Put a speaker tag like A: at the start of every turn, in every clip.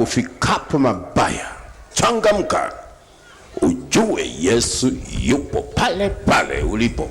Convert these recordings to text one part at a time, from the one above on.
A: yakufikapo mabaya, changamka, ujue Yesu yupo pale pale ulipo.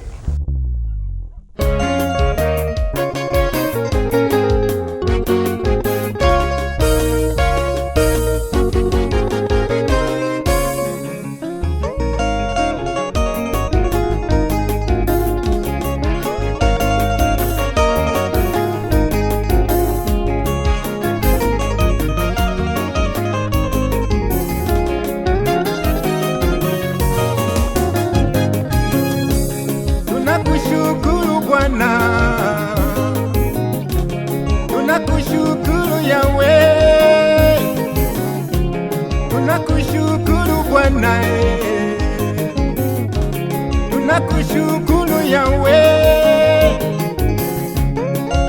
B: Tunakushukuru Bwana, tunakushukuru Yahweh, tunakushukuru Bwana, tunakushukuru Yahweh.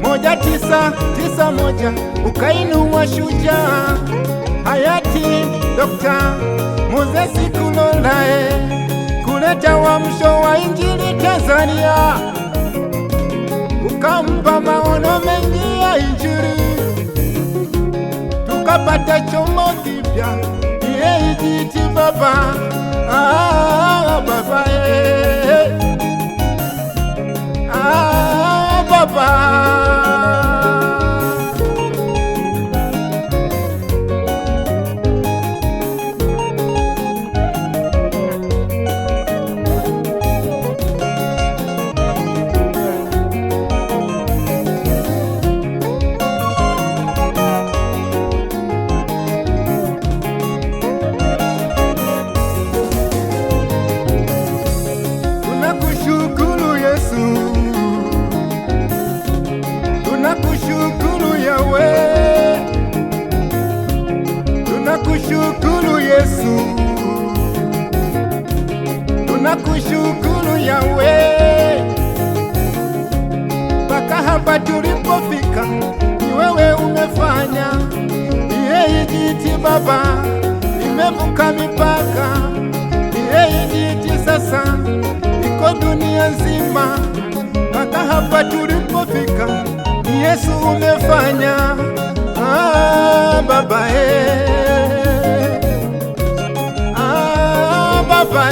B: 1991 ukainua shujaa hayati Dr. Moses Kulolae kuleta uamsho wa Injili Tanzania, ukampa maono mengi ya Injili, tukapata chombo kipya EAGT baba. Baba baba. Tunakushukuru Yesu, tunakushukuru Yahweh, tunakushukuru Yesu, tunakushukuru Yahweh. Mpaka hapa tulipofika ni wewe umefanya. EAGT baba imevuka mipaka, EAGT sasa iko dunia nzima. Mpaka hapa tulipofika ni Yesu umefanya. Baba baba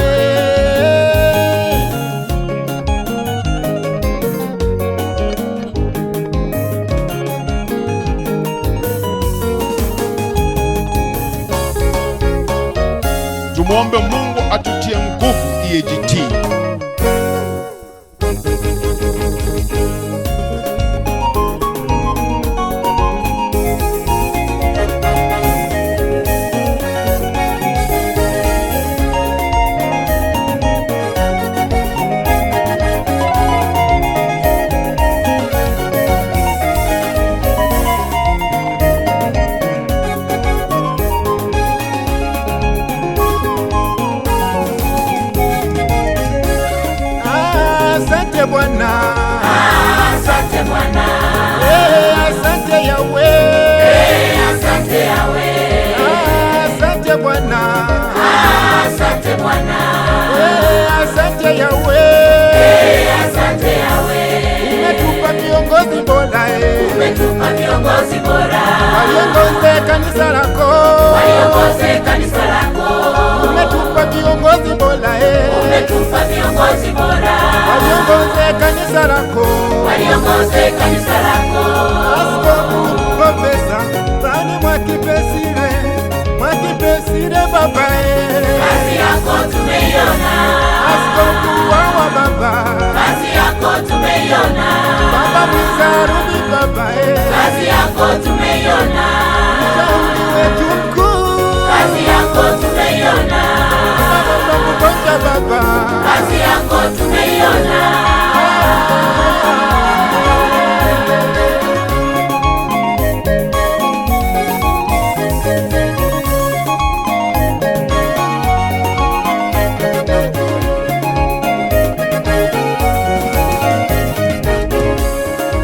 C: Tumuombe Mungu atutie nguvu EAGT.
B: Asante Bwana,
D: asante Bwana,
B: asante Yahweh,
D: asante Yahweh,
B: asante Bwana,
D: asante Bwana,
B: asante Yahweh,
D: asante Yahweh.
B: Umetupa viongozi bora,
D: umetupa viongozi bora,
B: waliongoze kanisa lako,
D: waliongoze kanisa lako.
B: Umetupa viongozi bora,
D: umetupa viongozi bora,
B: waliongoze kanisa lako,
D: waliongoze kanisa lako.
B: Askofu Profesa Bani Mwakipesile baba,
D: kazi yako tumeiona.
B: Askofu wa baba,
D: kazi yako tumeiona.
B: Baba Mwizarubi baba,
D: kazi yako tumeiona.
B: Mshauri wetu mkuu,
D: kazi yako tumeiona.
B: Baba Mgonja baba,
D: kazi yako tumeiona.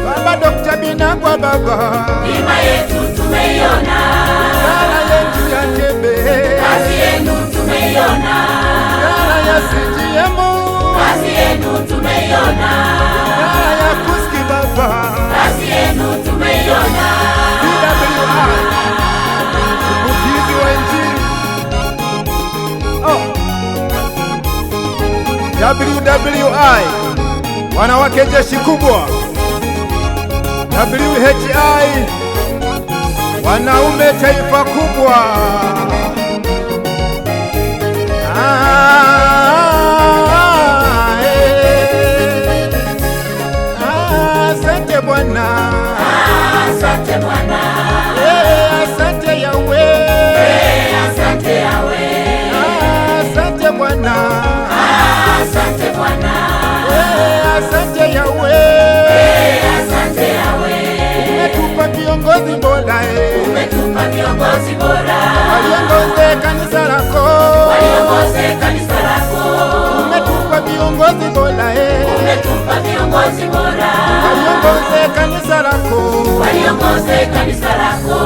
B: Baba Dr. Binagwa baba,
D: Bima yetu tumeiona.
B: WWI wanawake jeshi kubwa, WHI wanaume taifa kubwa. Asante Bwana,
D: Asante Bwana,
B: asante Yawe,
D: asante Yawe,
B: asante Bwana,
D: asante Bwana,
B: asante Yawe,
D: asante Yawe.
B: umetupa viongozi bora,
D: Umetupa viongozi bora,
B: waliongoze kanisa lako,
D: waliongoze kanisa lako.
B: umetupa viongozi bora,
D: Umetupa viongozi bora,
B: waliongoze kanisa lako,
D: waliongoze kanisa lako.